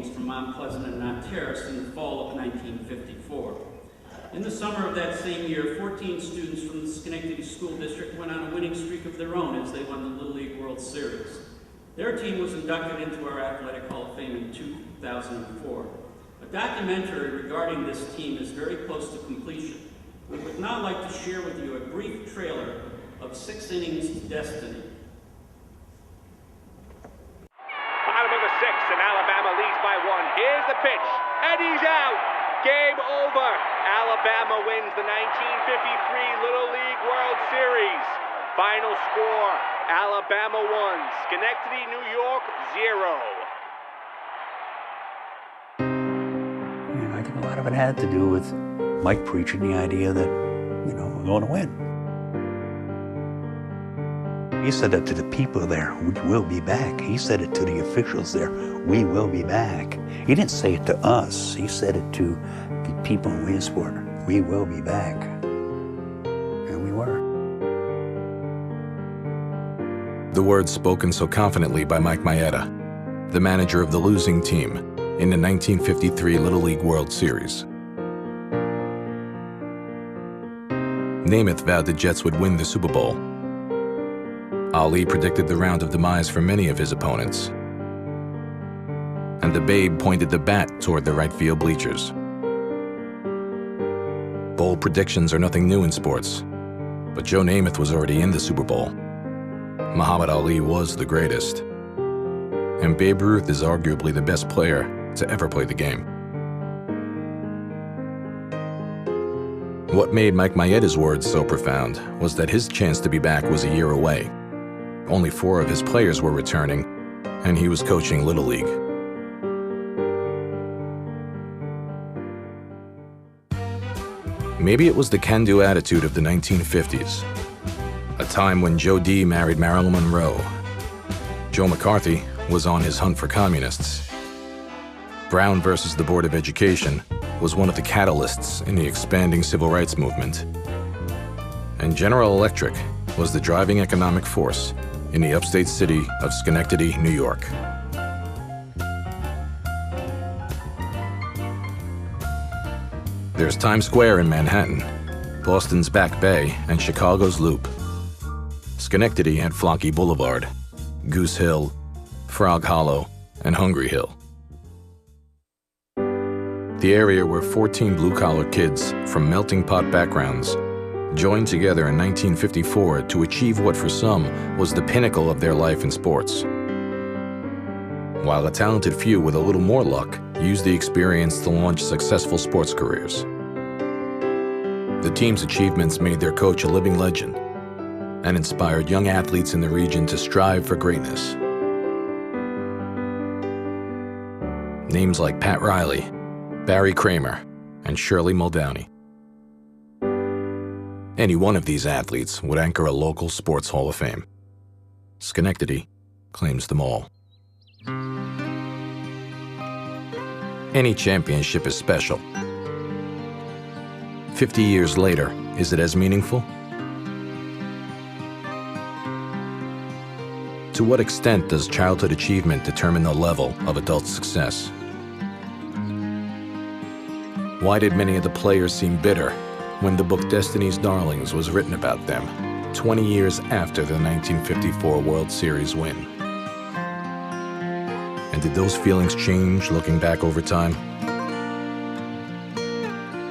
teams from Mount Pleasant and Mount Terrace in the fall of 1954. In the summer of that same year, 14 students from the Schenectady School District went on a winning streak of their own as they won the Little League World Series. Their team was inducted into our Athletic Hall of Fame in 2004. A documentary regarding this team is very close to completion. We would now like to share with you a brief trailer of 6 Innings Destiny. Bottom of the 6th, and Alabama leads by 1. Here's the pitch, and he's out. Game over. Alabama wins the 1953 Little League World Series. Final score, Alabama 1, Schenectady, New York 0. I think a lot of it had to do with Mike preaching the idea that, we're going to win. He said that to the people there, we will be back. He said it to the officials there, we will be back. He didn't say it to us, he said it to the people in Williamsport, we will be back. And we were. The words spoken so confidently by Mike Maeda, the manager of the losing team in the 1953 Little League World Series. Namath vowed the Jets would win the Super Bowl. Ali predicted the round of demise for many of his opponents. And the Babe pointed the bat toward the right field bleachers. Bold predictions are nothing new in sports, but Joe Namath was already in the Super Bowl. Muhammad Ali was the greatest, and Babe Ruth is arguably the best player to ever play the game. What made Mike Maeda's words so profound was that his chance to be back was a year away. Only 4 of his players were returning, and he was coaching Little League. Maybe it was the can-do attitude of the 1950s, a time when Joe D. married Marilyn Monroe. Joe McCarthy was on his hunt for communists. Brown versus the Board of Education was one of the catalysts in the expanding civil rights movement. And General Electric was the driving economic force in the upstate city of Schenectady, New York. There's Times Square in Manhattan, Boston's Back Bay, and Chicago's Loop. Schenectady had Flocky Boulevard, Goose Hill, Frog Hollow, and Hungry Hill. The area where 14 blue-collar kids from melting pot backgrounds joined together in 1954 to achieve what for some was the pinnacle of their life in sports. While a talented few with a little more luck used the experience to launch successful sports careers. The team's achievements made their coach a living legend and inspired young athletes in the region to strive for greatness. Names like Pat Riley, Barry Kramer, and Shirley Muldowney. Any one of these athletes would anchor a local sports hall of fame. Schenectady claims them all. Any championship is special. 50 years later, is it as meaningful? To what extent does childhood achievement determine the level of adult success? Why did many of the players seem bitter when the book Destiny's Darlings was written about them 20 years after the 1954 World Series win? And did those feelings change looking back over time?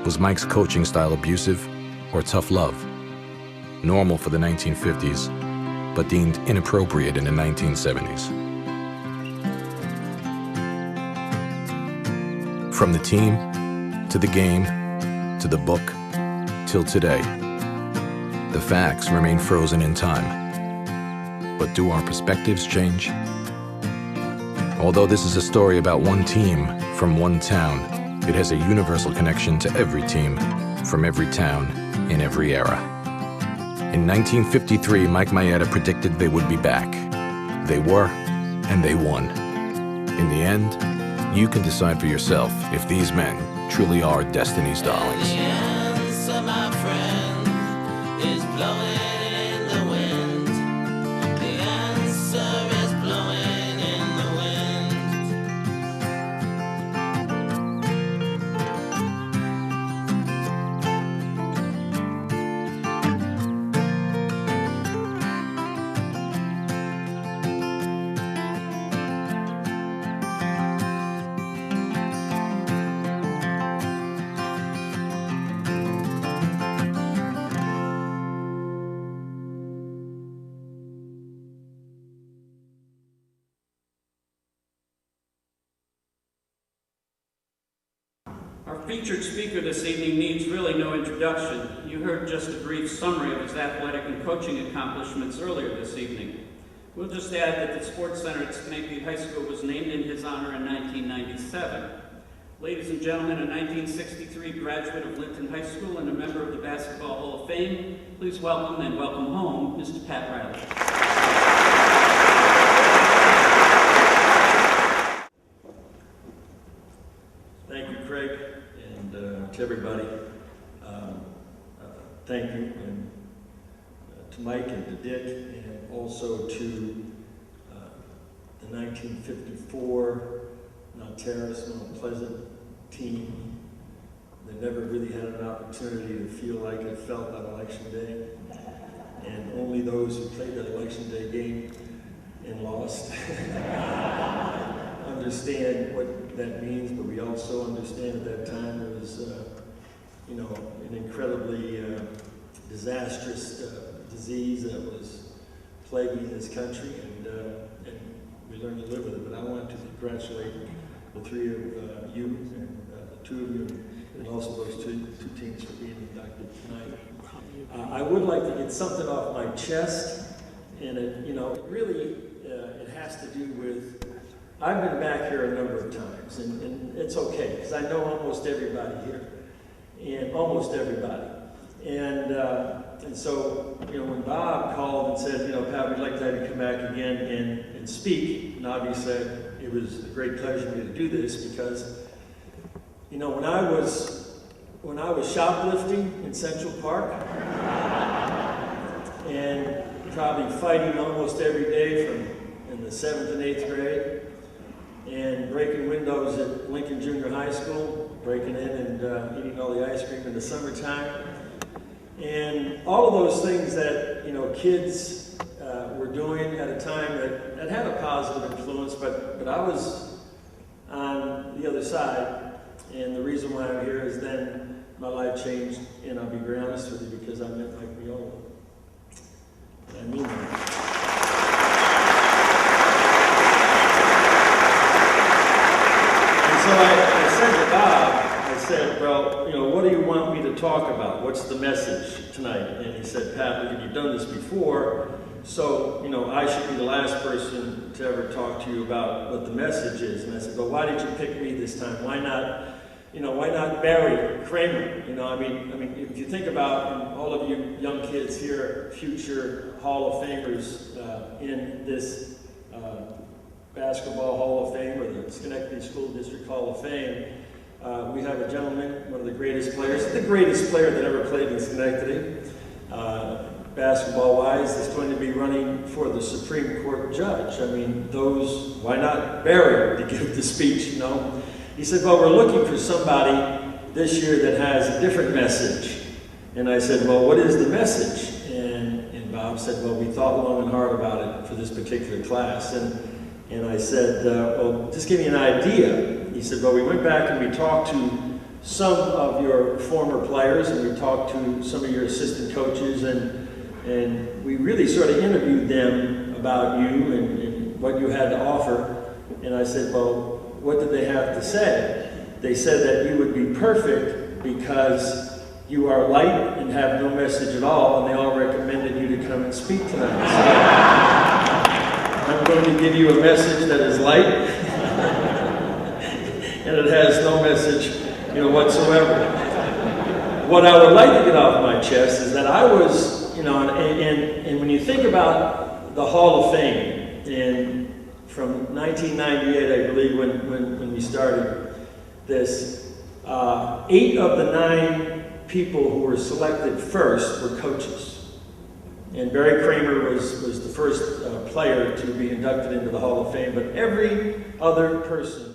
Was Mike's coaching style abusive or tough love? Normal for the 1950s, but deemed inappropriate in the 1970s. From the team, to the game, to the book, till today, the facts remain frozen in time. But do our perspectives change? Although this is a story about one team from one town, it has a universal connection to every team from every town in every era. In 1953, Mike Maeda predicted they would be back. They were, and they won. In the end, you can decide for yourself if these men truly are Destiny's Darlings. The answer, my friend, is blowing in the wind. The answer is blowing in the wind. featured speaker this evening needs really no introduction. You heard just a brief summary of his athletic and coaching accomplishments earlier this evening. We'll just add that the Sports Center at Schenectady High School was named in his honor in 1997. Ladies and gentlemen, a 1963 graduate of Linton High School and a member of the Basketball Hall of Fame, please welcome and welcome home, Mr. Pat Riley. Thank you, Craig, and to everybody, thank you, and to Mike and to Dick, and also to the 1954 Mount Terrace, Mount Pleasant team that never really had an opportunity to feel like it felt on Election Day, and only those who played that Election Day game and lost understand what that means, but we also understand at that time there was, you know, an incredibly disastrous disease that was plaguing this country, and we learned to live with it. But I want to congratulate the three of you, and the two of you, and also those two teams for being inducted tonight. I would like to get something off my chest, and it, you know, it really it has to do with, I've been back here a number of times, and it's okay, because I know almost everybody here, and almost everybody. And so, you know, when Bob called and said, you know, Pat, we'd like to have you come back again and speak, and obviously it was a great pleasure for me to do this, because, you know, when I was shoplifting in Central Park, and probably fighting almost every day in the 7th and 8th grade, and breaking windows at Lincoln Junior High School, breaking in and eating all the ice cream in the summertime. And all of those things that, you know, kids were doing at a time that had a positive influence, but I was on the other side. And the reason why I'm here is then my life changed, and I'll be very honest with you, because I met Mike Viola. And I mean that. So I said to Bob, I said, well, you know, what do you want me to talk about? What's the message tonight? And he said, Pat, look, you've done this before, so, you know, I should be the last person to ever talk to you about what the message is. And I said, well, why did you pick me this time? Why not, you know, why not Barry Kramer? You know, I mean, if you think about all of you young kids here, future Hall of Famers in this Basketball Hall of Fame, or the Schenectady School District Hall of Fame, we have a gentleman, one of the greatest players, the greatest player that ever played in Schenectady, basketball-wise, that's going to be running for the Supreme Court judge. I mean, why not Barry to give the speech, you know? He said, well, we're looking for somebody this year that has a different message. And I said, well, what is the message? And Bob said, well, we thought long and hard about it for this particular class. And I said, well, just give me an idea. He said, well, we went back and we talked to some of your former players, and we talked to some of your assistant coaches, and we really sort of interviewed them about you and what you had to offer. And I said, well, what did they have to say? They said that you would be perfect because you are light and have no message at all, and they all recommended you to come and speak tonight. So, I'm going to give you a message that is light, and it has no message, you know, whatsoever. What I would like to get off my chest is that I was, you know, and when you think about the Hall of Fame, and from 1998, I believe, when we started this, 8 of the 9 people who were selected first were coaches. And Barry Kramer was the first player to be inducted into the Hall of Fame, but every other person